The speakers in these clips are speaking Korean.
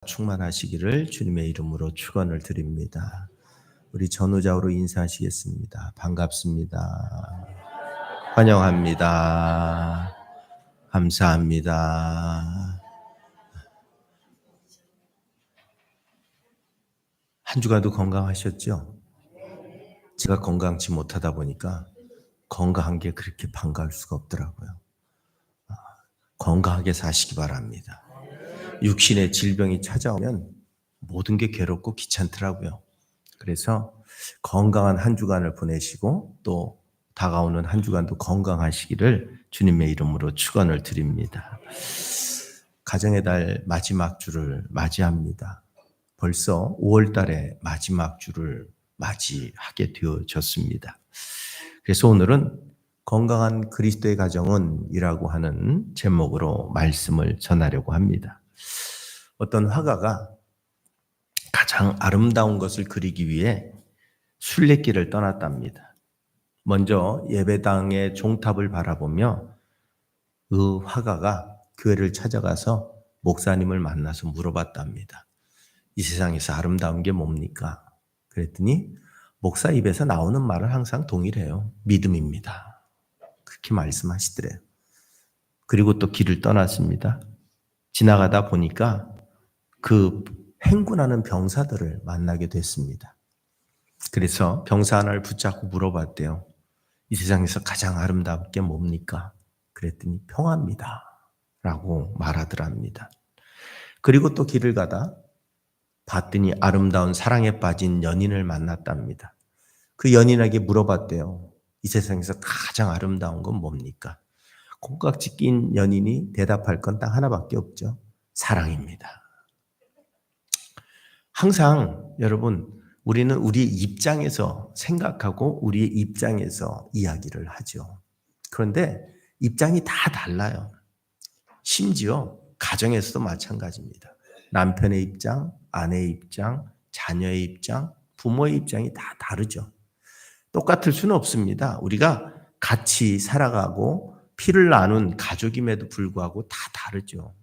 충만하시기를 주님의 이름으로 축원을 드립니다. 우리 전후좌우로 인사하시겠습니다. 반갑습니다. 환영합니다. 감사합니다. 한 주간도 건강하셨죠? 제가 건강치 못하다 보니까 건강한 게 그렇게 반가울 수가 없더라고요. 건강하게 사시기 바랍니다. 육신의 질병이 찾아오면 모든 게 괴롭고 귀찮더라고요. 그래서 건강한 한 주간을 보내시고 또 다가오는 한 주간도 건강하시기를 주님의 이름으로 축원을 드립니다. 가정의 달 마지막 주를 맞이합니다. 벌써 5월 달에 마지막 주를 맞이하게 되어졌습니다. 그래서 오늘은 건강한 그리스도의 가정은 이라고 하는 제목으로 말씀을 전하려고 합니다. 어떤 화가가 가장 아름다운 것을 그리기 위해 순례길을 떠났답니다. 먼저 예배당의 종탑을 바라보며 그 화가가 교회를 찾아가서 목사님을 만나서 물어봤답니다. 이 세상에서 아름다운 게 뭡니까? 그랬더니 목사 입에서 나오는 말은 항상 동일해요. 믿음입니다. 그렇게 말씀하시더래요. 그리고 또 길을 떠났습니다. 지나가다 보니까 그 행군하는 병사들을 만나게 됐습니다. 그래서 병사 하나를 붙잡고 물어봤대요. 이 세상에서 가장 아름다운 게 뭡니까? 그랬더니 평화입니다. 라고 말하더랍니다. 그리고 또 길을 가다 봤더니 아름다운 사랑에 빠진 연인을 만났답니다. 그 연인에게 물어봤대요. 이 세상에서 가장 아름다운 건 뭡니까? 콩깍지 낀 연인이 대답할 건 딱 하나밖에 없죠. 사랑입니다. 항상 여러분 우리는 우리의 입장에서 생각하고 우리의 입장에서 이야기를 하죠. 그런데 입장이 다 달라요. 심지어 가정에서도 마찬가지입니다. 남편의 입장, 아내의 입장, 자녀의 입장, 부모의 입장이 다 다르죠. 똑같을 수는 없습니다. 우리가 같이 살아가고 피를 나눈 가족임에도 불구하고 다 다르죠.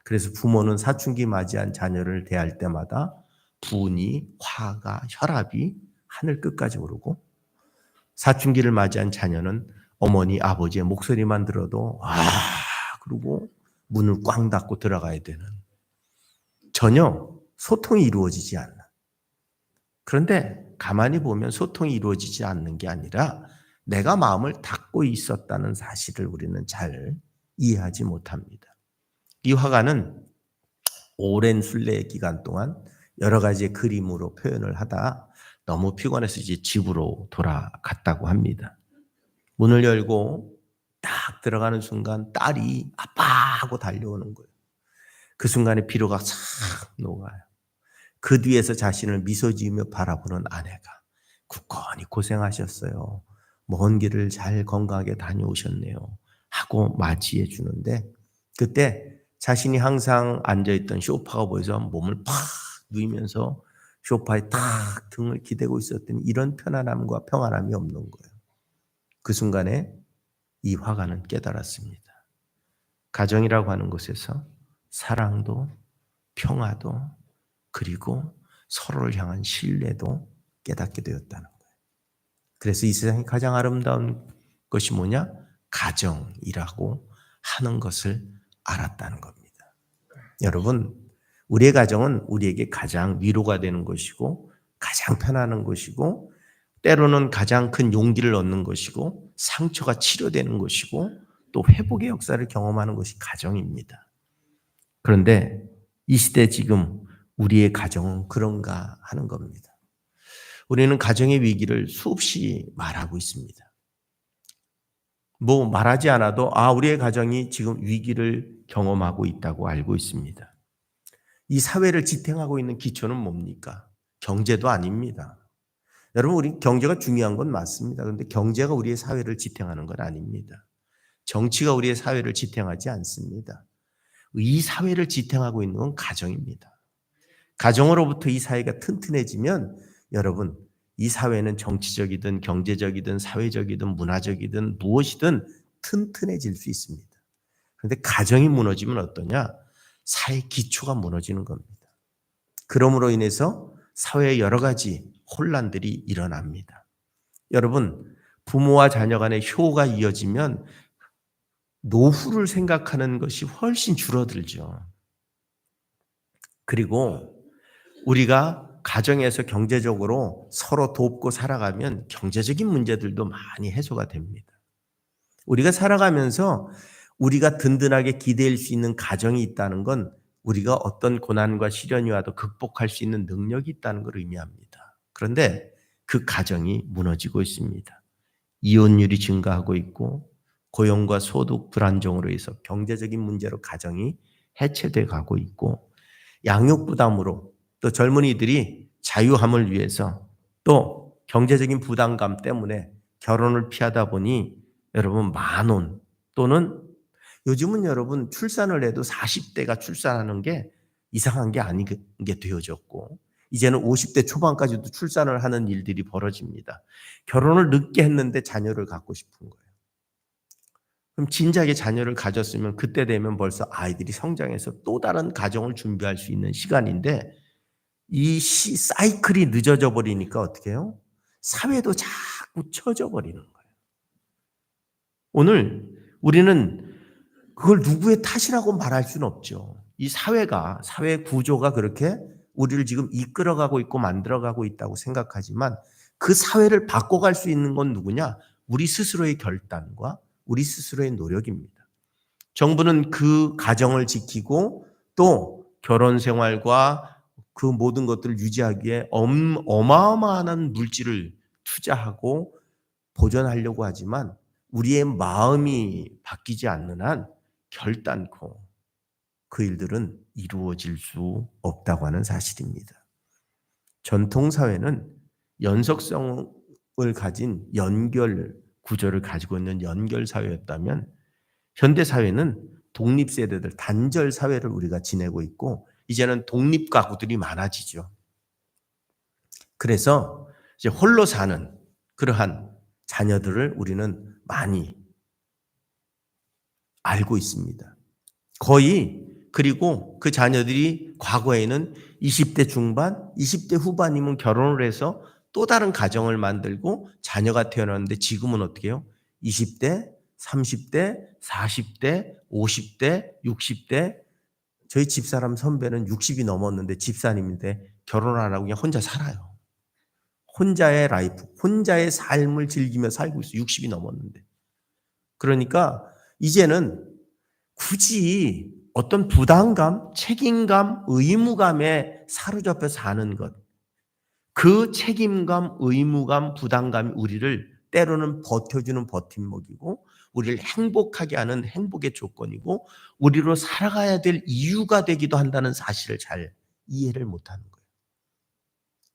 그래서 부모는 사춘기 맞이한 자녀를 대할 때마다 분이, 화가, 혈압이 하늘 끝까지 오르고 사춘기를 맞이한 자녀는 어머니, 아버지의 목소리만 들어도 그러고 문을 꽝 닫고 들어가야 되는 전혀 소통이 이루어지지 않는 그런데 가만히 보면 소통이 이루어지지 않는 게 아니라 내가 마음을 닫고 있었다는 사실을 우리는 잘 이해하지 못합니다. 이 화가는 오랜 순례의 기간 동안 여러 가지의 그림으로 표현을 하다 너무 피곤해서 이제 집으로 돌아갔다고 합니다. 문을 열고 딱 들어가는 순간 딸이 아빠 하고 달려오는 거예요. 그 순간에 피로가 싹 녹아요. 그 뒤에서 자신을 미소 지으며 바라보는 아내가 굳건히 고생하셨어요. 먼 길을 잘 건강하게 다녀오셨네요. 하고 맞이해 주는데 그때 자신이 항상 앉아있던 소파가 보여서 몸을 팍 누이면서 소파에 딱 등을 기대고 있었더니 이런 편안함과 평안함이 없는 거예요. 그 순간에 이 화가는 깨달았습니다. 가정이라고 하는 곳에서 사랑도 평화도 그리고 서로를 향한 신뢰도 깨닫게 되었다는 거예요. 그래서 이 세상에 가장 아름다운 것이 뭐냐? 가정이라고 하는 것을 알았다는 겁니다. 여러분, 우리의 가정은 우리에게 가장 위로가 되는 것이고 가장 편안한 것이고 때로는 가장 큰 용기를 얻는 것이고 상처가 치료되는 것이고 또 회복의 역사를 경험하는 것이 가정입니다. 그런데 이 시대 지금 우리의 가정은 그런가 하는 겁니다. 우리는 가정의 위기를 수없이 말하고 있습니다. 뭐 말하지 않아도 우리의 가정이 지금 위기를 경험하고 있다고 알고 있습니다. 이 사회를 지탱하고 있는 기초는 뭡니까? 경제도 아닙니다. 여러분, 우리 경제가 중요한 건 맞습니다. 그런데 경제가 우리의 사회를 지탱하는 건 아닙니다. 정치가 우리의 사회를 지탱하지 않습니다. 이 사회를 지탱하고 있는 건 가정입니다. 가정으로부터 이 사회가 튼튼해지면 여러분, 이 사회는 정치적이든 경제적이든 사회적이든 문화적이든 무엇이든 튼튼해질 수 있습니다. 그런데 가정이 무너지면 어떠냐? 사회 기초가 무너지는 겁니다. 그러므로 인해서 사회에 여러 가지 혼란들이 일어납니다. 여러분, 부모와 자녀 간의 효가 이어지면 노후를 생각하는 것이 훨씬 줄어들죠. 그리고 우리가 가정에서 경제적으로 서로 돕고 살아가면 경제적인 문제들도 많이 해소가 됩니다. 우리가 살아가면서 우리가 든든하게 기댈 수 있는 가정이 있다는 건 우리가 어떤 고난과 시련이 와도 극복할 수 있는 능력이 있다는 걸 의미합니다. 그런데 그 가정이 무너지고 있습니다. 이혼율이 증가하고 있고 고용과 소득 불안정으로 해서 경제적인 문제로 가정이 해체돼 가고 있고 양육 부담으로 또 젊은이들이 자유함을 위해서 또 경제적인 부담감 때문에 결혼을 피하다 보니 여러분 만혼 또는 요즘은 여러분 출산을 해도 40대가 출산하는 게 이상한 게 아닌 게 되어졌고 이제는 50대 초반까지도 출산을 하는 일들이 벌어집니다. 결혼을 늦게 했는데 자녀를 갖고 싶은 거예요. 그럼 진작에 자녀를 가졌으면 그때 되면 벌써 아이들이 성장해서 또 다른 가정을 준비할 수 있는 시간인데 이 사이클이 늦어져 버리니까 어떻게 해요? 사회도 자꾸 처져 버리는 거예요. 오늘 우리는 그걸 누구의 탓이라고 말할 수는 없죠. 이 사회가, 사회 구조가 그렇게 우리를 지금 이끌어가고 있고 만들어가고 있다고 생각하지만 그 사회를 바꿔갈 수 있는 건 누구냐? 우리 스스로의 결단과 우리 스스로의 노력입니다. 정부는 그 가정을 지키고 또 결혼 생활과 그 모든 것들을 유지하기에 어마어마한 물질을 투자하고 보존하려고 하지만 우리의 마음이 바뀌지 않는 한 결단코 그 일들은 이루어질 수 없다고 하는 사실입니다. 전통사회는 연속성을 가진 연결 구조를 가지고 있는 연결사회였다면 현대사회는 독립세대들, 단절사회를 우리가 지내고 있고 이제는 독립가구들이 많아지죠. 그래서 이제 홀로 사는 그러한 자녀들을 우리는 많이 알고 있습니다. 거의 그리고 그 자녀들이 과거에는 20대 중반, 20대 후반이면 결혼을 해서 또 다른 가정을 만들고 자녀가 태어났는데 지금은 어떻게 해요? 20대, 30대, 40대, 50대, 60대 저희 집사람 선배는 60이 넘었는데 집사님인데 결혼 안 하고 그냥 혼자 살아요. 혼자의 라이프, 혼자의 삶을 즐기며 살고 있어요. 60이 넘었는데. 그러니까 이제는 굳이 어떤 부담감, 책임감, 의무감에 사로잡혀 사는 것. 그 책임감, 의무감, 부담감이 우리를 때로는 버텨주는 버팀목이고 우리를 행복하게 하는 행복의 조건이고 우리로 살아가야 될 이유가 되기도 한다는 사실을 잘 이해를 못하는 거예요.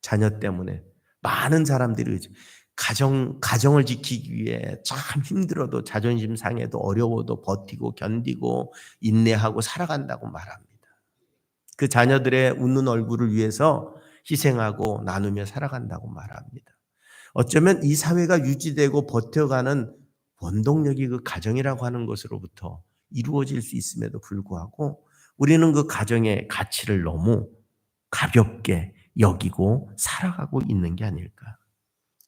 자녀 때문에 많은 사람들이 가정을 지키기 위해 참 힘들어도 자존심 상해도 어려워도 버티고 견디고 인내하고 살아간다고 말합니다. 그 자녀들의 웃는 얼굴을 위해서 희생하고 나누며 살아간다고 말합니다. 어쩌면 이 사회가 유지되고 버텨가는 원동력이 그 가정이라고 하는 것으로부터 이루어질 수 있음에도 불구하고 우리는 그 가정의 가치를 너무 가볍게 여기고 살아가고 있는 게 아닐까.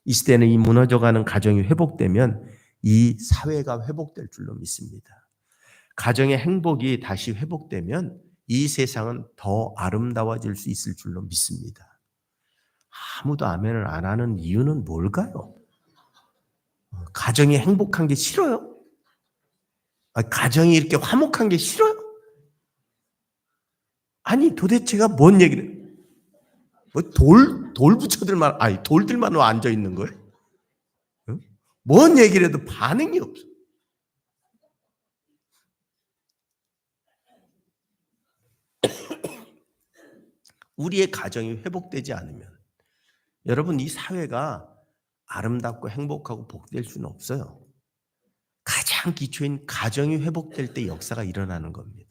이 시대는 이 무너져가는 가정이 회복되면 이 사회가 회복될 줄로 믿습니다. 가정의 행복이 다시 회복되면 이 세상은 더 아름다워질 수 있을 줄로 믿습니다. 아무도 아멘을 안 하는 이유는 뭘까요? 가정이 행복한 게 싫어요? 가정이 이렇게 화목한 게 싫어요? 아니 도대체가 뭔 얘기를 뭐 돌부처들만 돌들만 앉아 있는 거예요? 응? 뭔 얘기를 해도 반응이 없어. 우리의 가정이 회복되지 않으면 여러분 이 사회가 아름답고 행복하고 복될 수는 없어요. 가장 기초인 가정이 회복될 때 역사가 일어나는 겁니다.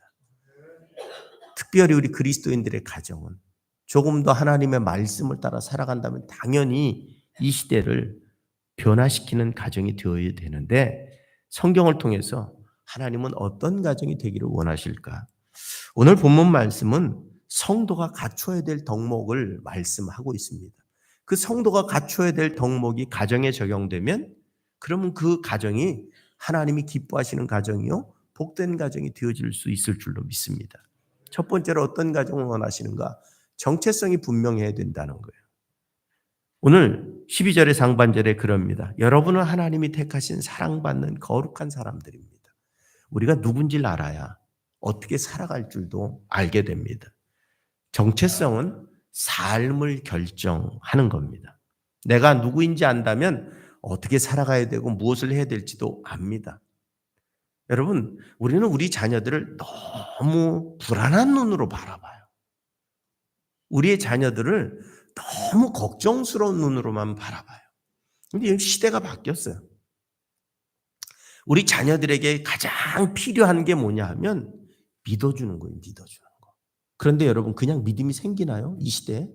특별히 우리 그리스도인들의 가정은 조금 더 하나님의 말씀을 따라 살아간다면 당연히 이 시대를 변화시키는 가정이 되어야 되는데 성경을 통해서 하나님은 어떤 가정이 되기를 원하실까? 오늘 본문 말씀은 성도가 갖춰야 될 덕목을 말씀하고 있습니다. 그 성도가 갖춰야 될 덕목이 가정에 적용되면 그러면 그 가정이 하나님이 기뻐하시는 가정이요 복된 가정이 되어질 수 있을 줄로 믿습니다. 첫 번째로 어떤 가정을 원하시는가? 정체성이 분명해야 된다는 거예요. 오늘 12절의 상반절에 그럽니다. 여러분은 하나님이 택하신 사랑받는 거룩한 사람들입니다. 우리가 누군지를 알아야 어떻게 살아갈 줄도 알게 됩니다. 정체성은 삶을 결정하는 겁니다. 내가 누구인지 안다면 어떻게 살아가야 되고 무엇을 해야 될지도 압니다. 여러분, 우리는 우리 자녀들을 너무 불안한 눈으로 바라봐요. 우리의 자녀들을 너무 걱정스러운 눈으로만 바라봐요. 근데 시대가 바뀌었어요. 우리 자녀들에게 가장 필요한 게 뭐냐 하면 믿어주는 거예요. 믿어주는 거. 그런데 여러분 그냥 믿음이 생기나요? 이 시대에?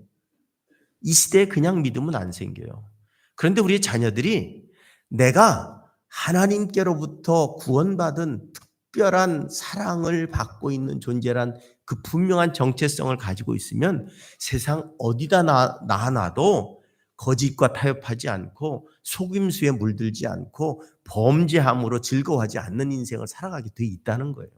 이 시대에 그냥 믿음은 안 생겨요. 그런데 우리 자녀들이 내가 하나님께로부터 구원받은 특별한 사랑을 받고 있는 존재란 그 분명한 정체성을 가지고 있으면 세상 어디다 놔놔도 거짓과 타협하지 않고 속임수에 물들지 않고 범죄함으로 즐거워하지 않는 인생을 살아가게 돼 있다는 거예요.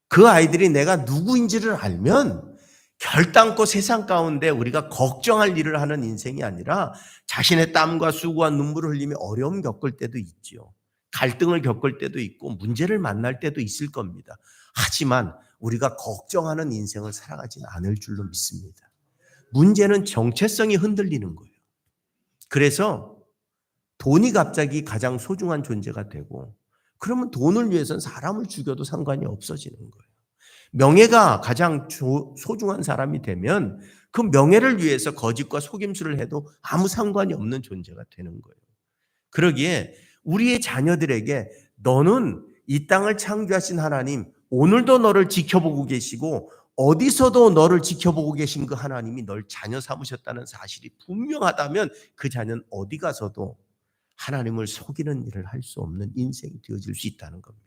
그 아이들이 내가 누구인지를 알면 결단코 세상 가운데 우리가 걱정할 일을 하는 인생이 아니라 자신의 땀과 수고와 눈물을 흘리며 어려움 겪을 때도 있죠. 갈등을 겪을 때도 있고 문제를 만날 때도 있을 겁니다. 하지만 우리가 걱정하는 인생을 살아가지는 않을 줄로 믿습니다. 문제는 정체성이 흔들리는 거예요. 그래서 돈이 갑자기 가장 소중한 존재가 되고 그러면 돈을 위해서는 사람을 죽여도 상관이 없어지는 거예요. 명예가 가장 소중한 사람이 되면 그 명예를 위해서 거짓과 속임수를 해도 아무 상관이 없는 존재가 되는 거예요. 그러기에 우리의 자녀들에게 너는 이 땅을 창조하신 하나님, 오늘도 너를 지켜보고 계시고 어디서도 너를 지켜보고 계신 그 하나님이 널 자녀 삼으셨다는 사실이 분명하다면 그 자녀는 어디 가서도 하나님을 속이는 일을 할 수 없는 인생이 되어질 수 있다는 겁니다.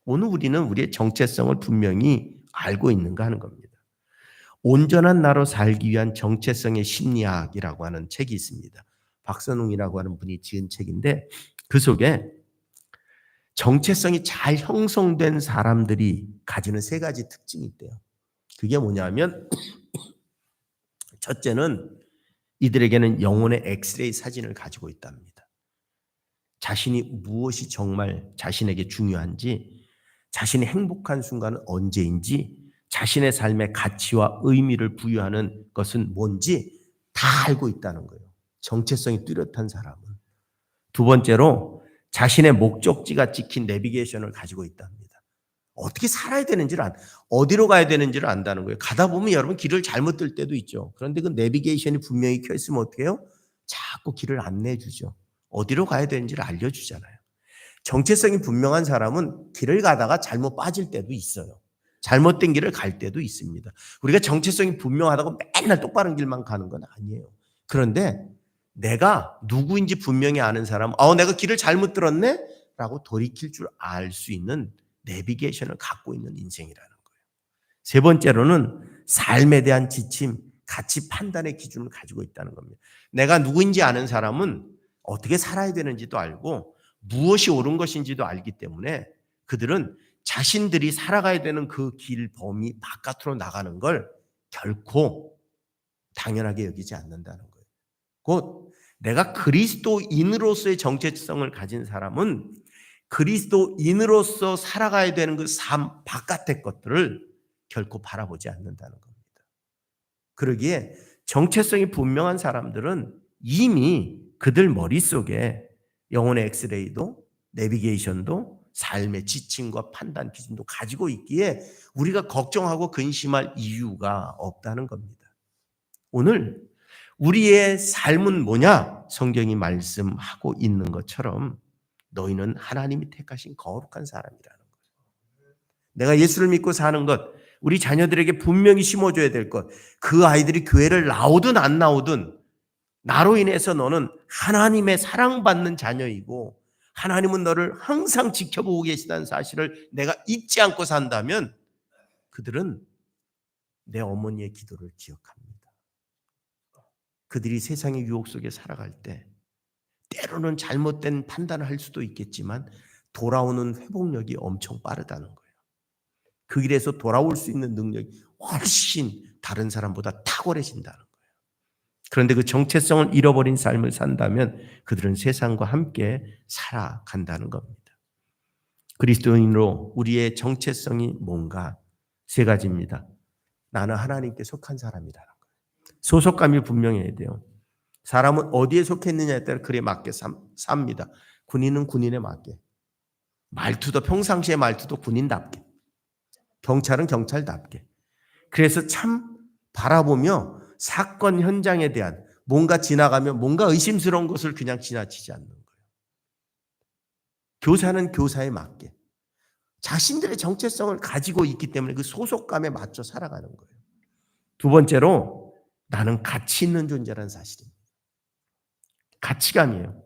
오늘 우리는 우리의 정체성을 분명히 알고 있는가 하는 겁니다. 온전한 나로 살기 위한 정체성의 심리학이라고 하는 책이 있습니다. 박선웅이라고 하는 분이 지은 책인데 그 속에 정체성이 잘 형성된 사람들이 가지는 세 가지 특징이 있대요. 그게 뭐냐면 첫째는 이들에게는 영혼의 엑스레이 사진을 가지고 있답니다. 자신이 무엇이 정말 자신에게 중요한지, 자신이 행복한 순간은 언제인지, 자신의 삶의 가치와 의미를 부여하는 것은 뭔지 다 알고 있다는 거예요. 정체성이 뚜렷한 사람은. 두 번째로 자신의 목적지가 찍힌 내비게이션을 가지고 있답니다. 어떻게 살아야 되는지를 어디로 가야 되는지를 안다는 거예요. 가다 보면 여러분 길을 잘못 들 때도 있죠. 그런데 그 내비게이션이 분명히 켜 있으면 어떻게 해요? 자꾸 길을 안내해 주죠. 어디로 가야 되는지를 알려주잖아요. 정체성이 분명한 사람은 길을 가다가 잘못 빠질 때도 있어요. 잘못된 길을 갈 때도 있습니다. 우리가 정체성이 분명하다고 맨날 똑바른 길만 가는 건 아니에요. 그런데 내가 누구인지 분명히 아는 사람은 내가 길을 잘못 들었네? 라고 돌이킬 줄 알 수 있는 내비게이션을 갖고 있는 인생이라는 거예요. 세 번째로는 삶에 대한 지침, 가치 판단의 기준을 가지고 있다는 겁니다. 내가 누구인지 아는 사람은 어떻게 살아야 되는지도 알고 무엇이 옳은 것인지도 알기 때문에 그들은 자신들이 살아가야 되는 그 길 범위 바깥으로 나가는 걸 결코 당연하게 여기지 않는다는 거예요. 곧 내가 그리스도인으로서의 정체성을 가진 사람은 그리스도인으로서 살아가야 되는 그 삶 바깥의 것들을 결코 바라보지 않는다는 겁니다. 그러기에 정체성이 분명한 사람들은 이미 그들 머릿속에 영혼의 엑스레이도 내비게이션도 삶의 지침과 판단 기준도 가지고 있기에 우리가 걱정하고 근심할 이유가 없다는 겁니다. 오늘 우리의 삶은 뭐냐? 성경이 말씀하고 있는 것처럼 너희는 하나님이 택하신 거룩한 사람이라는 거예요. 내가 예수를 믿고 사는 것, 우리 자녀들에게 분명히 심어줘야 될 것, 그 아이들이 교회를 나오든 안 나오든 나로 인해서 너는 하나님의 사랑받는 자녀이고 하나님은 너를 항상 지켜보고 계시다는 사실을 내가 잊지 않고 산다면 그들은 내 어머니의 기도를 기억합니다. 그들이 세상의 유혹 속에 살아갈 때 때로는 잘못된 판단을 할 수도 있겠지만 돌아오는 회복력이 엄청 빠르다는 거예요. 그 길에서 돌아올 수 있는 능력이 훨씬 다른 사람보다 탁월해진다는 거예요. 그런데 그 정체성을 잃어버린 삶을 산다면 그들은 세상과 함께 살아간다는 겁니다. 그리스도인으로 우리의 정체성이 뭔가? 세 가지입니다. 나는 하나님께 속한 사람이라는 거예요. 소속감이 분명해야 돼요. 사람은 어디에 속해 있느냐에 따라 그에 맞게 삽니다. 군인은 군인에 맞게. 말투도 평상시의 말투도 군인답게. 경찰은 경찰답게. 그래서 참 바라보며 사건 현장에 대한 뭔가 지나가면 뭔가 의심스러운 것을 그냥 지나치지 않는 거예요. 교사는 교사에 맞게. 자신들의 정체성을 가지고 있기 때문에 그 소속감에 맞춰 살아가는 거예요. 두 번째로 나는 가치 있는 존재라는 사실입니다. 가치감이에요.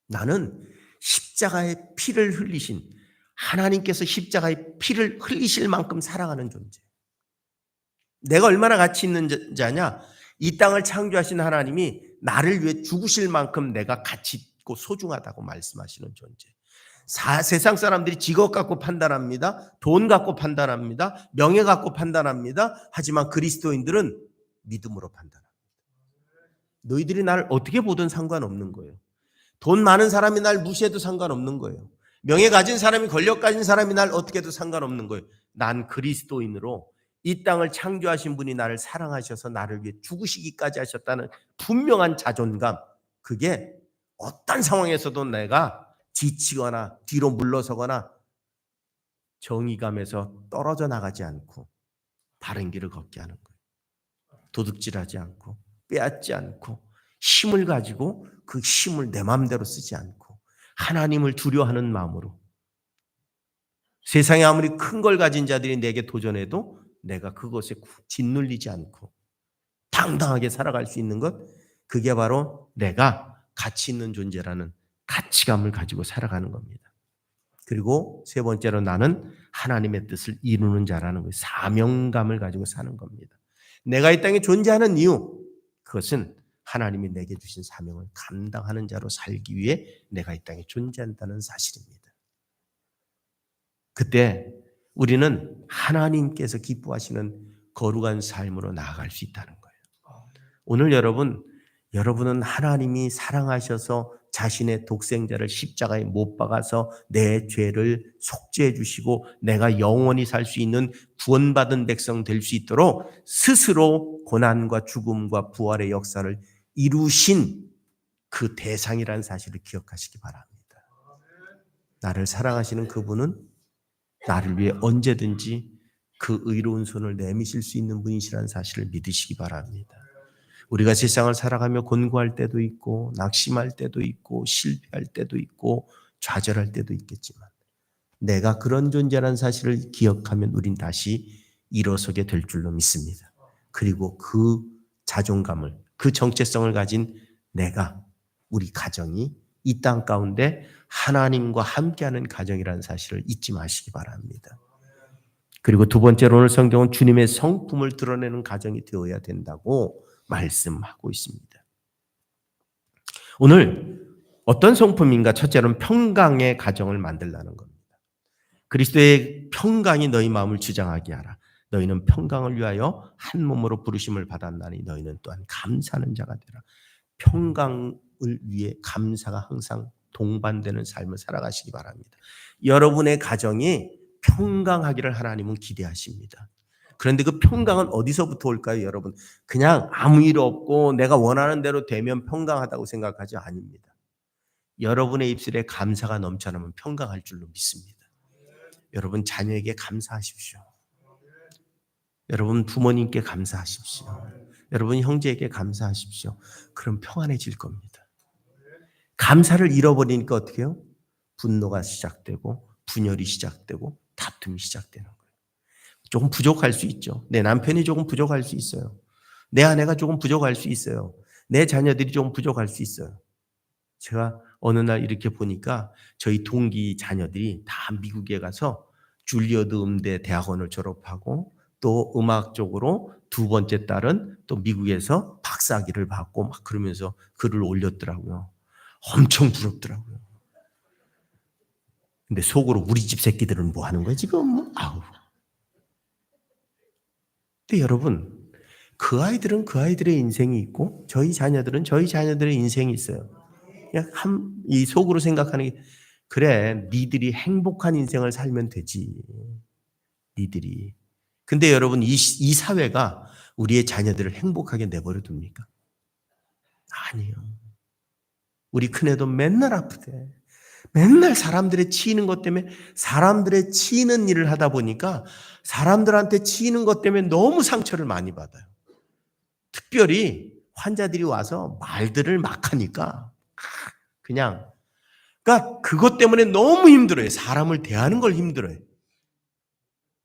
나는 십자가의 피를 흘리신 하나님께서 십자가의 피를 흘리실 만큼 사랑하는 존재. 내가 얼마나 가치 있는 자냐? 이 땅을 창조하신 하나님이 나를 위해 죽으실 만큼 내가 가치 있고 소중하다고 말씀하시는 존재. 세상 사람들이 직업 갖고 판단합니다. 돈 갖고 판단합니다. 명예 갖고 판단합니다. 하지만 그리스도인들은 믿음으로 판단합니다. 너희들이 나를 어떻게 보든 상관없는 거예요. 돈 많은 사람이 날 무시해도 상관없는 거예요. 명예 가진 사람이 권력 가진 사람이 날 어떻게 해도 상관없는 거예요. 난 그리스도인으로 이 땅을 창조하신 분이 나를 사랑하셔서 나를 위해 죽으시기까지 하셨다는 분명한 자존감. 그게 어떤 상황에서도 내가 지치거나 뒤로 물러서거나 정의감에서 떨어져 나가지 않고 바른 길을 걷게 하는 거예요. 도둑질하지 않고 빼앗지 않고 힘을 가지고 그 힘을 내 마음대로 쓰지 않고 하나님을 두려워하는 마음으로 세상에 아무리 큰 걸 가진 자들이 내게 도전해도 내가 그것에 짓눌리지 않고 당당하게 살아갈 수 있는 것, 그게 바로 내가 가치 있는 존재라는 가치감을 가지고 살아가는 겁니다. 그리고 세 번째로 나는 하나님의 뜻을 이루는 자라는 거예요. 사명감을 가지고 사는 겁니다. 내가 이 땅에 존재하는 이유, 그것은 하나님이 내게 주신 사명을 감당하는 자로 살기 위해 내가 이 땅에 존재한다는 사실입니다. 그때 우리는 하나님께서 기뻐하시는 거룩한 삶으로 나아갈 수 있다는 거예요. 오늘 여러분은 하나님이 사랑하셔서 자신의 독생자를 십자가에 못 박아서 내 죄를 속죄해 주시고 내가 영원히 살 수 있는 구원받은 백성 될 수 있도록 스스로 고난과 죽음과 부활의 역사를 이루신 그 대상이라는 사실을 기억하시기 바랍니다. 나를 사랑하시는 그분은 나를 위해 언제든지 그 의로운 손을 내미실 수 있는 분이시라는 사실을 믿으시기 바랍니다. 우리가 세상을 살아가며 곤고할 때도 있고 낙심할 때도 있고 실패할 때도 있고 좌절할 때도 있겠지만 내가 그런 존재라는 사실을 기억하면 우린 다시 일어서게 될 줄로 믿습니다. 그리고 그 자존감을, 그 정체성을 가진 내가, 우리 가정이 이 땅 가운데 하나님과 함께하는 가정이라는 사실을 잊지 마시기 바랍니다. 그리고 두 번째로 오늘 성경은 주님의 성품을 드러내는 가정이 되어야 된다고 말씀하고 있습니다. 오늘 어떤 성품인가? 첫째로는 평강의 가정을 만들라는 겁니다. 그리스도의 평강이 너희 마음을 주장하게 하라. 너희는 평강을 위하여 한 몸으로 부르심을 받았나니 너희는 또한 감사하는 자가 되라. 평강을 위해 감사가 항상 동반되는 삶을 살아가시기 바랍니다. 여러분의 가정이 평강하기를 하나님은 기대하십니다. 그런데 그 평강은 어디서부터 올까요, 여러분? 그냥 아무 일 없고 내가 원하는 대로 되면 평강하다고 생각하지 아닙니다. 여러분의 입술에 감사가 넘쳐나면 평강할 줄로 믿습니다. 여러분 자녀에게 감사하십시오. 여러분 부모님께 감사하십시오. 여러분 형제에게 감사하십시오. 그럼 평안해질 겁니다. 감사를 잃어버리니까 어떻게 해요? 분노가 시작되고 분열이 시작되고 다툼이 시작되는 거예요. 조금 부족할 수 있죠. 내 남편이 조금 부족할 수 있어요. 내 아내가 조금 부족할 수 있어요. 내 자녀들이 조금 부족할 수 있어요. 제가 어느 날 이렇게 보니까 저희 동기 자녀들이 다 미국에 가서 줄리어드 음대 대학원을 졸업하고 또 음악 쪽으로 두 번째 딸은 또 미국에서 박사학위를 받고 막 그러면서 글을 올렸더라고요. 엄청 부럽더라고요. 근데 속으로 우리 집 새끼들은 뭐 하는 거야 지금? 아우. 근데 여러분, 그 아이들은 그 아이들의 인생이 있고 저희 자녀들은 저희 자녀들의 인생이 있어요. 그냥 이 속으로 생각하는 게 그래, 니들이 행복한 인생을 살면 되지. 니들이. 근데 여러분, 이 사회가 우리의 자녀들을 행복하게 내버려 둡니까? 아니요. 우리 큰애도 맨날 아프대. 맨날 사람들의 치이는 것 때문에 사람들의 치이는 일을 하다 보니까 사람들한테 치이는 것 때문에 너무 상처를 많이 받아요. 특별히 환자들이 와서 말들을 막 하니까 그냥 그러니까 그것 때문에 너무 힘들어요. 사람을 대하는 걸 힘들어요.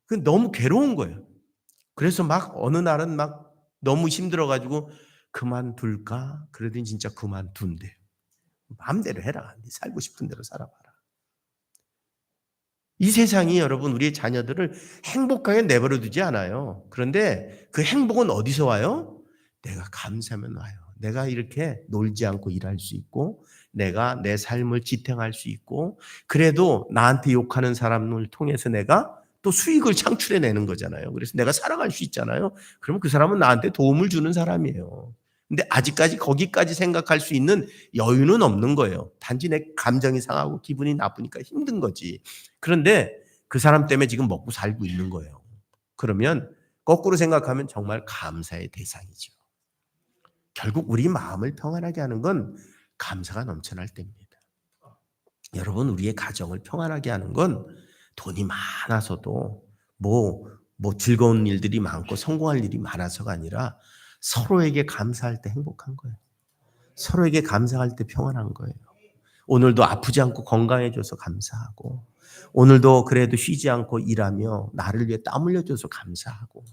그 너무 괴로운 거예요. 그래서 막 어느 날은 막 너무 힘들어가지고 그만둘까? 그러더니 진짜 그만둔대요. 마음대로 해라. 네 살고 싶은 대로 살아봐라. 이 세상이 여러분 우리의 자녀들을 행복하게 내버려 두지 않아요. 그런데 그 행복은 어디서 와요? 내가 감사하면 와요. 내가 이렇게 놀지 않고 일할 수 있고 내가 내 삶을 지탱할 수 있고 그래도 나한테 욕하는 사람을 통해서 내가 또 수익을 창출해내는 거잖아요. 그래서 내가 살아갈 수 있잖아요. 그러면 그 사람은 나한테 도움을 주는 사람이에요. 근데 아직까지 거기까지 생각할 수 있는 여유는 없는 거예요. 단지 내 감정이 상하고 기분이 나쁘니까 힘든 거지. 그런데 그 사람 때문에 지금 먹고 살고 있는 거예요. 그러면 거꾸로 생각하면 정말 감사의 대상이죠. 결국 우리 마음을 평안하게 하는 건 감사가 넘쳐날 때입니다. 여러분, 우리의 가정을 평안하게 하는 건 돈이 많아서도 뭐 즐거운 일들이 많고 성공할 일이 많아서가 아니라 서로에게 감사할 때 행복한 거예요. 서로에게 감사할 때 평안한 거예요. 오늘도 아프지 않고 건강해져서 감사하고 오늘도 그래도 쉬지 않고 일하며 나를 위해 땀 흘려줘서 감사하고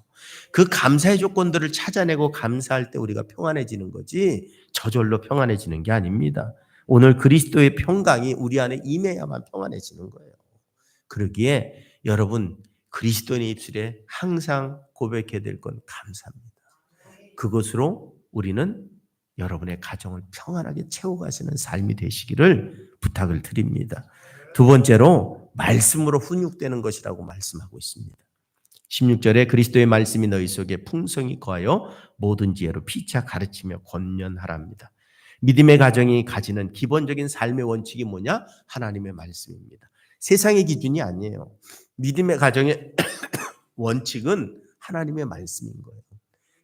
그 감사의 조건들을 찾아내고 감사할 때 우리가 평안해지는 거지 저절로 평안해지는 게 아닙니다. 오늘 그리스도의 평강이 우리 안에 임해야만 평안해지는 거예요. 그러기에 여러분 그리스도인의 입술에 항상 고백해야 될 건 감사합니다. 그것으로 우리는 여러분의 가정을 평안하게 채워가시는 삶이 되시기를 부탁을 드립니다. 두 번째로 말씀으로 훈육되는 것이라고 말씀하고 있습니다. 16절에 그리스도의 말씀이 너희 속에 풍성히 거하여 모든 지혜로 피차 가르치며 권면하랍니다. 믿음의 가정이 가지는 기본적인 삶의 원칙이 뭐냐? 하나님의 말씀입니다. 세상의 기준이 아니에요. 믿음의 가정의 원칙은 하나님의 말씀인 거예요.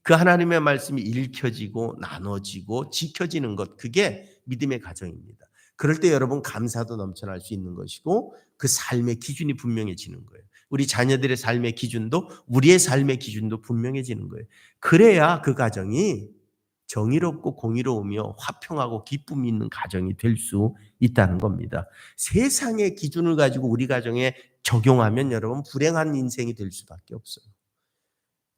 그 하나님의 말씀이 읽혀지고 나눠지고 지켜지는 것, 그게 믿음의 가정입니다. 그럴 때 여러분 감사도 넘쳐날 수 있는 것이고 그 삶의 기준이 분명해지는 거예요. 우리 자녀들의 삶의 기준도 우리의 삶의 기준도 분명해지는 거예요. 그래야 그 가정이 정의롭고 공의로우며 화평하고 기쁨이 있는 가정이 될 수 있다는 겁니다. 세상의 기준을 가지고 우리 가정에 적용하면 여러분 불행한 인생이 될 수밖에 없어요.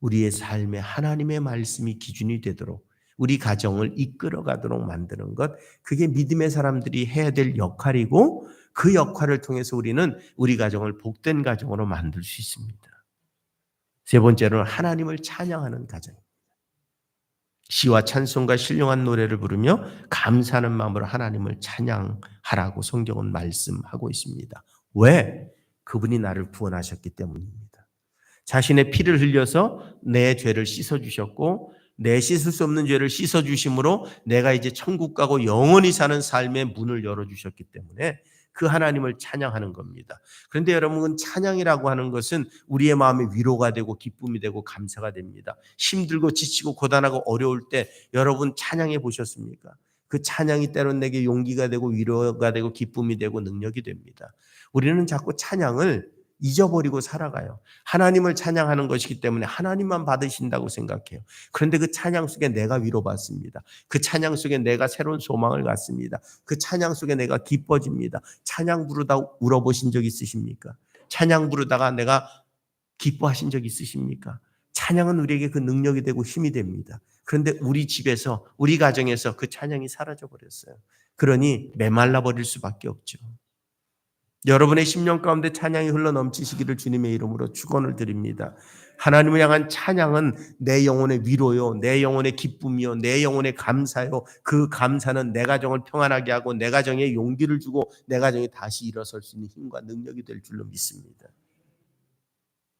우리의 삶에 하나님의 말씀이 기준이 되도록 우리 가정을 이끌어가도록 만드는 것, 그게 믿음의 사람들이 해야 될 역할이고 그 역할을 통해서 우리는 우리 가정을 복된 가정으로 만들 수 있습니다. 세 번째로는 하나님을 찬양하는 가정입니다. 시와 찬송과 신령한 노래를 부르며 감사하는 마음으로 하나님을 찬양하라고 성경은 말씀하고 있습니다. 왜? 그분이 나를 구원하셨기 때문입니다. 자신의 피를 흘려서 내 죄를 씻어주셨고 내 씻을 수 없는 죄를 씻어주심으로 내가 이제 천국 가고 영원히 사는 삶의 문을 열어주셨기 때문에 그 하나님을 찬양하는 겁니다. 그런데 여러분 찬양이라고 하는 것은 우리의 마음에 위로가 되고 기쁨이 되고 감사가 됩니다. 힘들고 지치고 고단하고 어려울 때 여러분 찬양해 보셨습니까? 그 찬양이 때로는 내게 용기가 되고 위로가 되고 기쁨이 되고 능력이 됩니다. 우리는 자꾸 찬양을 잊어버리고 살아가요. 하나님을 찬양하는 것이기 때문에 하나님만 받으신다고 생각해요. 그런데 그 찬양 속에 내가 위로받습니다. 그 찬양 속에 내가 새로운 소망을 갖습니다. 그 찬양 속에 내가 기뻐집니다. 찬양 부르다 울어보신 적 있으십니까? 찬양 부르다가 내가 기뻐하신 적 있으십니까? 찬양은 우리에게 그 능력이 되고 힘이 됩니다. 그런데 우리 집에서 우리 가정에서 그 찬양이 사라져 버렸어요. 그러니 메말라 버릴 수밖에 없죠. 여러분의 심령 가운데 찬양이 흘러넘치시기를 주님의 이름으로 축원을 드립니다. 하나님을 향한 찬양은 내 영혼의 위로요, 내 영혼의 기쁨이요, 내 영혼의 감사요. 그 감사는 내 가정을 평안하게 하고 내 가정에 용기를 주고 내 가정이 다시 일어설 수 있는 힘과 능력이 될 줄로 믿습니다.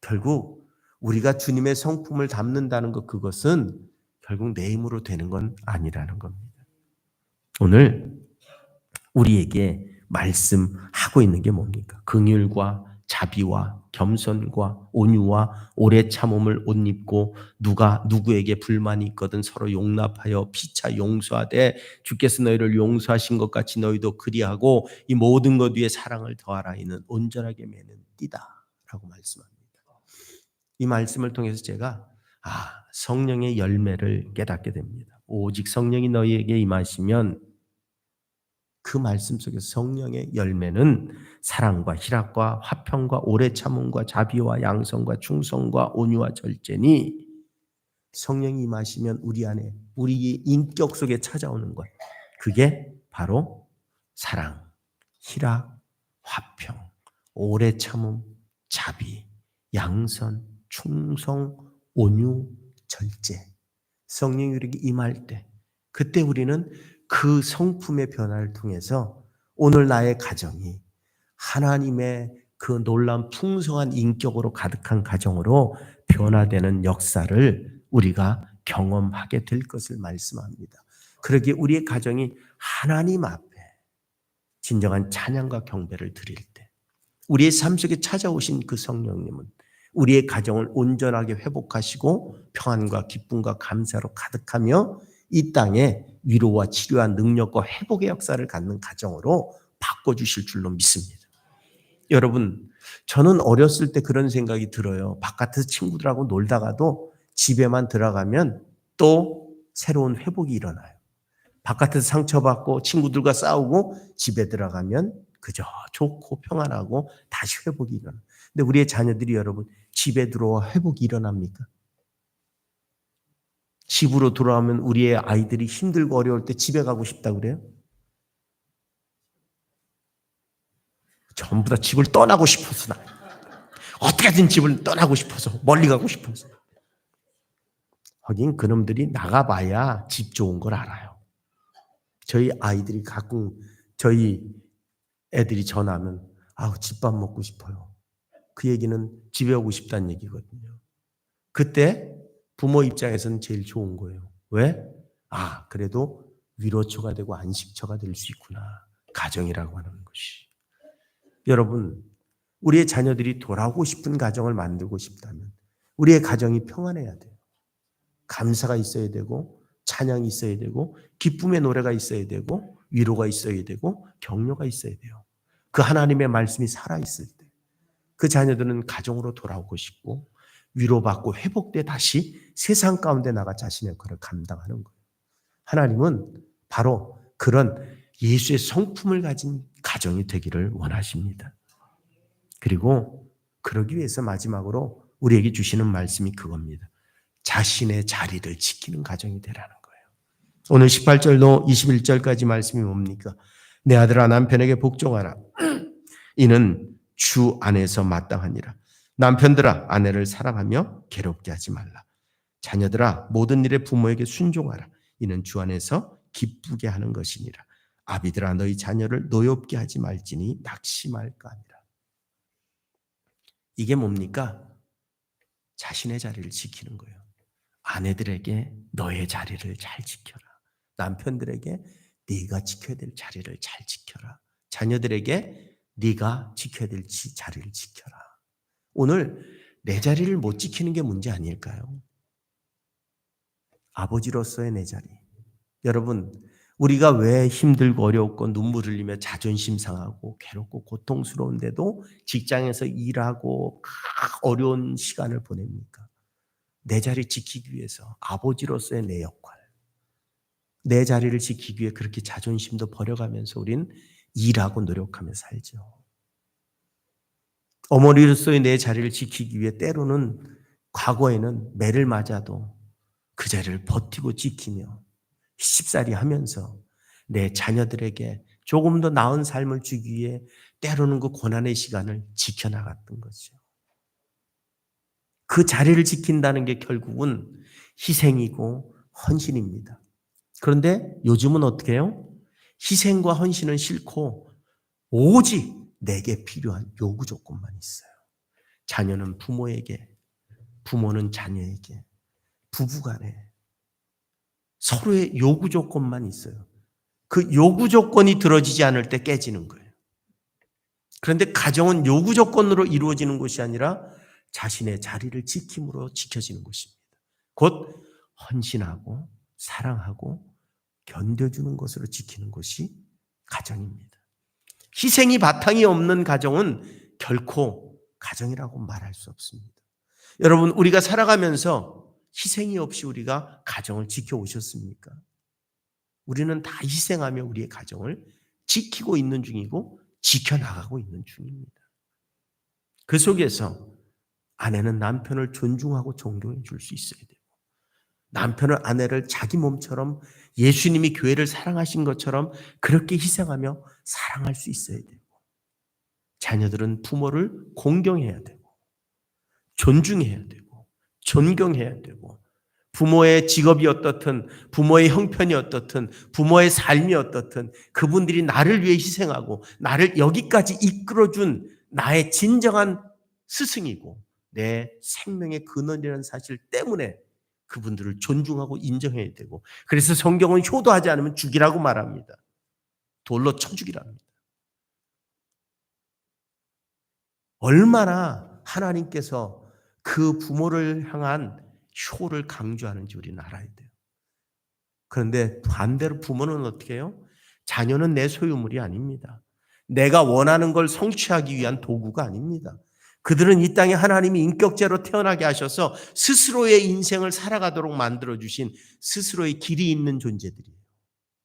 결국 우리가 주님의 성품을 담는다는 것, 그것은 결국 내 힘으로 되는 건 아니라는 겁니다. 오늘 우리에게 말씀하고 있는 게 뭡니까? 긍휼과 자비와 겸손과 온유와 오래 참음을 옷 입고 누가 누구에게 불만이 있거든 서로 용납하여 피차 용서하되 주께서 너희를 용서하신 것 같이 너희도 그리하고 이 모든 것 위에 사랑을 더하라. 이는 온전하게 매는 띠다라고 말씀합니다. 이 말씀을 통해서 제가 성령의 열매를 깨닫게 됩니다. 오직 성령이 너희에게 임하시면, 그 말씀 속에서 성령의 열매는 사랑과 희락과 화평과 오래 참음과 자비와 양성과 충성과 온유와 절제니, 성령이 임하시면 우리 안에 우리의 인격 속에 찾아오는 것, 그게 바로 사랑, 희락, 화평, 오래 참음, 자비, 양선, 충성, 온유, 절제. 성령이 우리에게 임할 때, 그때 우리는 그 성품의 변화를 통해서 오늘 나의 가정이 하나님의 그 놀라운 풍성한 인격으로 가득한 가정으로 변화되는 역사를 우리가 경험하게 될 것을 말씀합니다. 그러기에 우리의 가정이 하나님 앞에 진정한 찬양과 경배를 드릴 때, 우리의 삶 속에 찾아오신 그 성령님은 우리의 가정을 온전하게 회복하시고 평안과 기쁨과 감사로 가득하며 이 땅에 위로와 치료와 능력과 회복의 역사를 갖는 가정으로 바꿔주실 줄로 믿습니다. 여러분, 저는 어렸을 때 그런 생각이 들어요. 바깥에서 친구들하고 놀다가도 집에만 들어가면 또 새로운 회복이 일어나요. 바깥에서 상처받고 친구들과 싸우고 집에 들어가면 그저 좋고 평안하고 다시 회복이 일어나요. 근데 우리의 자녀들이 여러분 집에 들어와 회복이 일어납니까? 집으로 돌아오면 우리의 아이들이 힘들고 어려울 때 집에 가고 싶다고 그래요? 전부 다 집을 떠나고 싶어서, 어떻게든 집을 떠나고 싶어서, 멀리 가고 싶어서. 하긴 그놈들이 나가봐야 집 좋은 걸 알아요. 저희 아이들이 가끔 저희 애들이 전화하면 집밥 먹고 싶어요. 그 얘기는 집에 오고 싶다는 얘기거든요. 그때 부모 입장에서는 제일 좋은 거예요. 왜? 그래도 위로처가 되고 안식처가 될 수 있구나. 가정이라고 하는 것이. 여러분, 우리의 자녀들이 돌아오고 싶은 가정을 만들고 싶다면 우리의 가정이 평안해야 돼요. 감사가 있어야 되고 찬양이 있어야 되고 기쁨의 노래가 있어야 되고 위로가 있어야 되고 격려가 있어야 돼요. 그 하나님의 말씀이 살아있을 때 그 자녀들은 가정으로 돌아오고 싶고 위로받고 회복돼 다시 세상 가운데 나가 자신의 역할을 감당하는 거예요. 하나님은 바로 그런 예수의 성품을 가진 가정이 되기를 원하십니다. 그리고 그러기 위해서 마지막으로 우리에게 주시는 말씀이 그겁니다. 자신의 자리를 지키는 가정이 되라는 거예요. 오늘 18절로 21절까지 말씀이 뭡니까? 내 아들아 남편에게 복종하라. 이는 주 안에서 마땅하니라. 남편들아 아내를 사랑하며 괴롭게 하지 말라. 자녀들아 모든 일에 부모에게 순종하라. 이는 주 안에서 기쁘게 하는 것이니라. 아비들아 너희 자녀를 노엽게 하지 말지니 낙심할까 하니라. 이게 뭡니까? 자신의 자리를 지키는 거예요. 아내들에게 너의 자리를 잘 지켜라. 남편들에게 네가 지켜야 될 자리를 잘 지켜라. 자녀들에게 네가 지켜야 될 자리를 지켜라. 오늘 내 자리를 못 지키는 게 문제 아닐까요? 아버지로서의 내 자리. 여러분, 우리가 왜 힘들고 어렵고 눈물 흘리며 자존심 상하고 괴롭고 고통스러운데도 직장에서 일하고 어려운 시간을 보냅니까? 내 자리 지키기 위해서 아버지로서의 내 역할, 내 자리를 지키기 위해 그렇게 자존심도 버려가면서 우린 일하고 노력하며 살죠. 어머니로서의 내 자리를 지키기 위해 때로는 과거에는 매를 맞아도 그 자리를 버티고 지키며 시집살이 하면서 내 자녀들에게 조금 더 나은 삶을 주기 위해 때로는 그 고난의 시간을 지켜나갔던 거죠. 그 자리를 지킨다는 게 결국은 희생이고 헌신입니다. 그런데 요즘은 어떻게 해요? 희생과 헌신은 싫고 오직 내게 필요한 요구 조건만 있어요. 자녀는 부모에게, 부모는 자녀에게, 부부간에 서로의 요구 조건만 있어요. 그 요구 조건이 들어지지 않을 때 깨지는 거예요. 그런데 가정은 요구 조건으로 이루어지는 것이 아니라 자신의 자리를 지킴으로 지켜지는 것입니다. 곧 헌신하고 사랑하고 견뎌주는 것으로 지키는 것이 가정입니다. 희생이 바탕이 없는 가정은 결코 가정이라고 말할 수 없습니다. 여러분, 우리가 살아가면서 희생이 없이 우리가 가정을 지켜오셨습니까? 우리는 다 희생하며 우리의 가정을 지키고 있는 중이고 지켜나가고 있는 중입니다. 그 속에서 아내는 남편을 존중하고 존경해 줄 수 있어야 돼요. 남편은 아내를 자기 몸처럼 예수님이 교회를 사랑하신 것처럼 그렇게 희생하며 사랑할 수 있어야 되고, 자녀들은 부모를 공경해야 되고 존중해야 되고 존경해야 되고, 부모의 직업이 어떻든 부모의 형편이 어떻든 부모의 삶이 어떻든 그분들이 나를 위해 희생하고 나를 여기까지 이끌어준 나의 진정한 스승이고 내 생명의 근원이라는 사실 때문에 그분들을 존중하고 인정해야 되고, 그래서 성경은 효도하지 않으면 죽이라고 말합니다. 돌로 쳐 죽이랍니다. 얼마나 하나님께서 그 부모를 향한 효를 강조하는지 우리는 알아야 돼요. 그런데 반대로 부모는 어떻게 해요? 자녀는 내 소유물이 아닙니다. 내가 원하는 걸 성취하기 위한 도구가 아닙니다. 그들은 이 땅에 하나님이 인격체로 태어나게 하셔서 스스로의 인생을 살아가도록 만들어주신 스스로의 길이 있는 존재들이에요.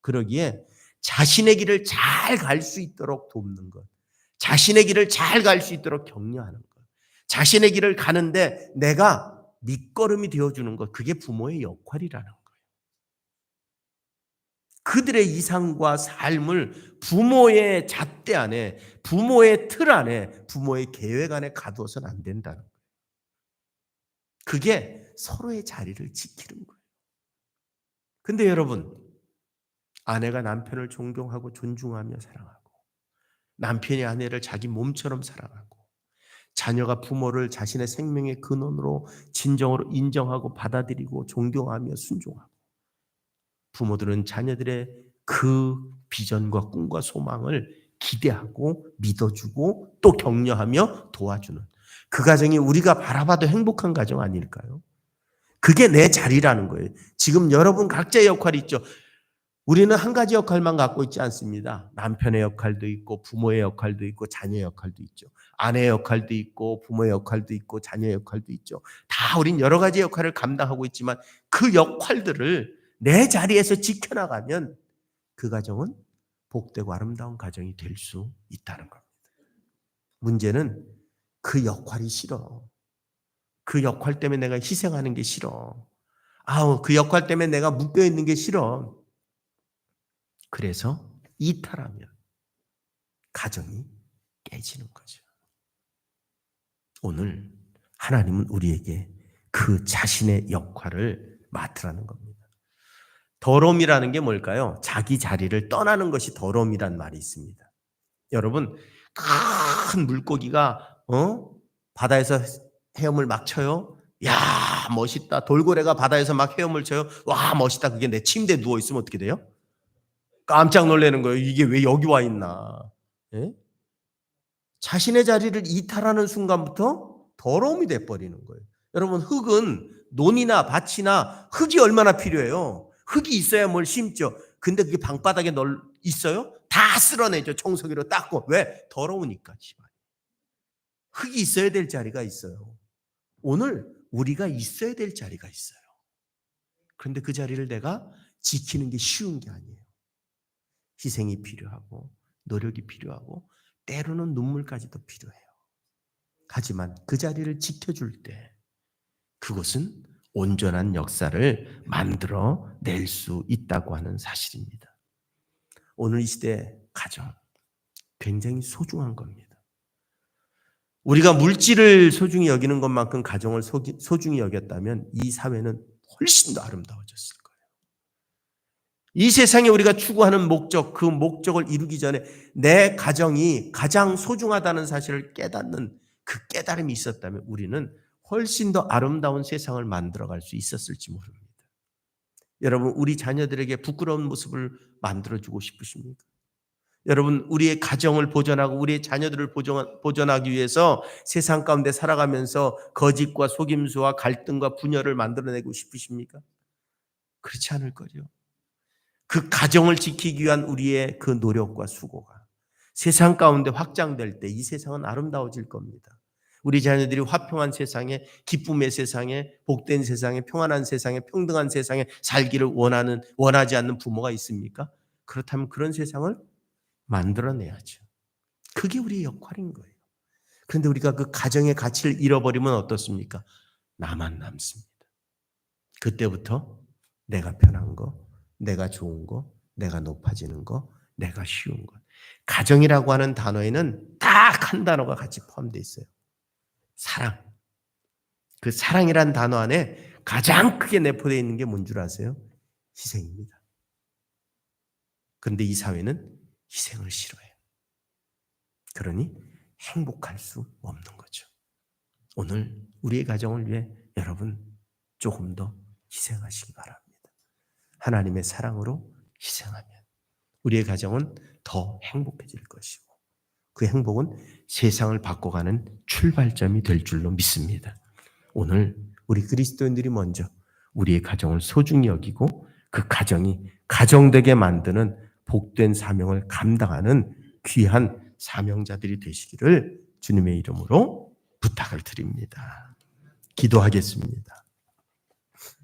그러기에 자신의 길을 잘 갈 수 있도록 돕는 것, 자신의 길을 잘 갈 수 있도록 격려하는 것, 자신의 길을 가는데 내가 밑거름이 되어주는 것, 그게 부모의 역할이라는 거예요. 그들의 이상과 삶을 부모의 잣대 안에, 부모의 틀 안에, 부모의 계획 안에 가두어서는 안 된다는 거예요. 그게 서로의 자리를 지키는 거예요. 근데 여러분, 아내가 남편을 존경하고 존중하며 사랑하고, 남편이 아내를 자기 몸처럼 사랑하고, 자녀가 부모를 자신의 생명의 근원으로 진정으로 인정하고 받아들이고 존경하며 순종하고, 부모들은 자녀들의 그 비전과 꿈과 소망을 기대하고 믿어주고 또 격려하며 도와주는 그 가정이 우리가 바라봐도 행복한 가정 아닐까요? 그게 내 자리라는 거예요. 지금 여러분 각자의 역할이 있죠. 우리는 한 가지 역할만 갖고 있지 않습니다. 남편의 역할도 있고 부모의 역할도 있고 자녀의 역할도 있죠. 아내의 역할도 있고 부모의 역할도 있고 자녀의 역할도 있죠. 다 우린 여러 가지 역할을 감당하고 있지만 그 역할들을 내 자리에서 지켜나가면 그 가정은 복되고 아름다운 가정이 될 수 있다는 겁니다. 문제는 그 역할이 싫어. 그 역할 때문에 내가 희생하는 게 싫어. 그 역할 때문에 내가 묶여 있는 게 싫어. 그래서 이탈하면 가정이 깨지는 거죠. 오늘 하나님은 우리에게 그 자신의 역할을 맡으라는 겁니다. 더러움이라는 게 뭘까요? 자기 자리를 떠나는 것이 더러움이란 말이 있습니다. 여러분, 큰 물고기가 바다에서 헤엄을 막 쳐요. 야, 멋있다. 돌고래가 바다에서 막 헤엄을 쳐요. 와, 멋있다. 그게 내 침대에 누워 있으면 어떻게 돼요? 깜짝 놀라는 거예요. 이게 왜 여기 와 있나? 예? 자신의 자리를 이탈하는 순간부터 더러움이 돼버리는 거예요. 여러분, 흙은 논이나 밭이나 흙이 얼마나 필요해요. 흙이 있어야 뭘 심죠. 근데 그게 방바닥에 있어요? 다 쓸어내죠. 청소기로 닦고. 왜? 더러우니까. 흙이 있어야 될 자리가 있어요. 오늘 우리가 있어야 될 자리가 있어요. 그런데 그 자리를 내가 지키는 게 쉬운 게 아니에요. 희생이 필요하고 노력이 필요하고 때로는 눈물까지도 필요해요. 하지만 그 자리를 지켜줄 때 그것은 온전한 역사를 만들어 낼 수 있다고 하는 사실입니다. 오늘 이 시대 가정, 굉장히 소중한 겁니다. 우리가 물질을 소중히 여기는 것만큼 가정을 소중히 여겼다면 이 사회는 훨씬 더 아름다워졌을 거예요. 이 세상에 우리가 추구하는 목적, 그 목적을 이루기 전에 내 가정이 가장 소중하다는 사실을 깨닫는 그 깨달음이 있었다면 우리는 훨씬 더 아름다운 세상을 만들어갈 수 있었을지 모릅니다. 여러분, 우리 자녀들에게 부끄러운 모습을 만들어주고 싶으십니까? 여러분, 우리의 가정을 보존하고 우리의 자녀들을 보존하기 위해서 세상 가운데 살아가면서 거짓과 속임수와 갈등과 분열을 만들어내고 싶으십니까? 그렇지 않을 거죠. 그 가정을 지키기 위한 우리의 그 노력과 수고가 세상 가운데 확장될 때 이 세상은 아름다워질 겁니다. 우리 자녀들이 화평한 세상에, 기쁨의 세상에, 복된 세상에, 평안한 세상에, 평등한 세상에 살기를 원하지 않는 부모가 있습니까? 그렇다면 그런 세상을 만들어내야죠. 그게 우리의 역할인 거예요. 그런데 우리가 그 가정의 가치를 잃어버리면 어떻습니까? 나만 남습니다. 그때부터 내가 편한 거, 내가 좋은 거, 내가 높아지는 거, 내가 쉬운 것. 가정이라고 하는 단어에는 딱 한 단어가 같이 포함되어 있어요. 사랑. 그 사랑이란 단어 안에 가장 크게 내포되어 있는 게 뭔 줄 아세요? 희생입니다. 그런데 이 사회는 희생을 싫어해요. 그러니 행복할 수 없는 거죠. 오늘 우리의 가정을 위해 여러분 조금 더 희생하시기 바랍니다. 하나님의 사랑으로 희생하면 우리의 가정은 더 행복해질 것이고 그 행복은 세상을 바꿔가는 출발점이 될 줄로 믿습니다. 오늘 우리 그리스도인들이 먼저 우리의 가정을 소중히 여기고 그 가정이 가정되게 만드는 복된 사명을 감당하는 귀한 사명자들이 되시기를 주님의 이름으로 부탁을 드립니다. 기도하겠습니다.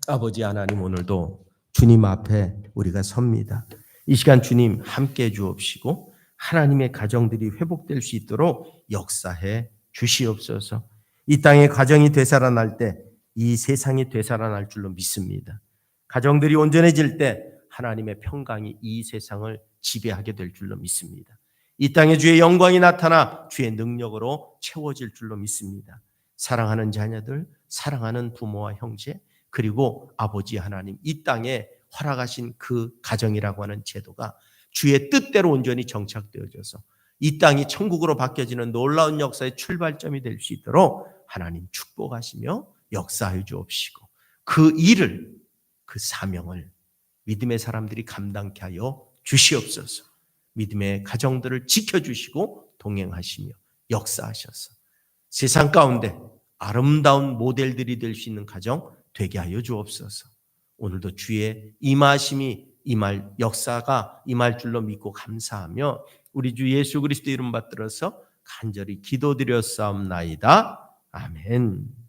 아버지 하나님, 오늘도 주님 앞에 우리가 섭니다. 이 시간 주님 함께해 주옵시고 하나님의 가정들이 회복될 수 있도록 역사해 주시옵소서. 이 땅의 가정이 되살아날 때 이 세상이 되살아날 줄로 믿습니다. 가정들이 온전해질 때 하나님의 평강이 이 세상을 지배하게 될 줄로 믿습니다. 이 땅에 주의 영광이 나타나 주의 능력으로 채워질 줄로 믿습니다. 사랑하는 자녀들, 사랑하는 부모와 형제, 그리고 아버지 하나님, 이 땅에 허락하신 그 가정이라고 하는 제도가 주의 뜻대로 온전히 정착되어져서 이 땅이 천국으로 바뀌어지는 놀라운 역사의 출발점이 될 수 있도록 하나님 축복하시며 역사해 주옵시고 그 일을, 그 사명을 믿음의 사람들이 감당케 하여 주시옵소서. 믿음의 가정들을 지켜주시고 동행하시며 역사하셔서 세상 가운데 아름다운 모델들이 될 수 있는 가정 되게 하여 주옵소서. 오늘도 주의 임하심이 임할 역사가 임할 줄로 믿고 감사하며 우리 주 예수 그리스도 이름 받들어서 간절히 기도드렸사옵나이다. 아멘.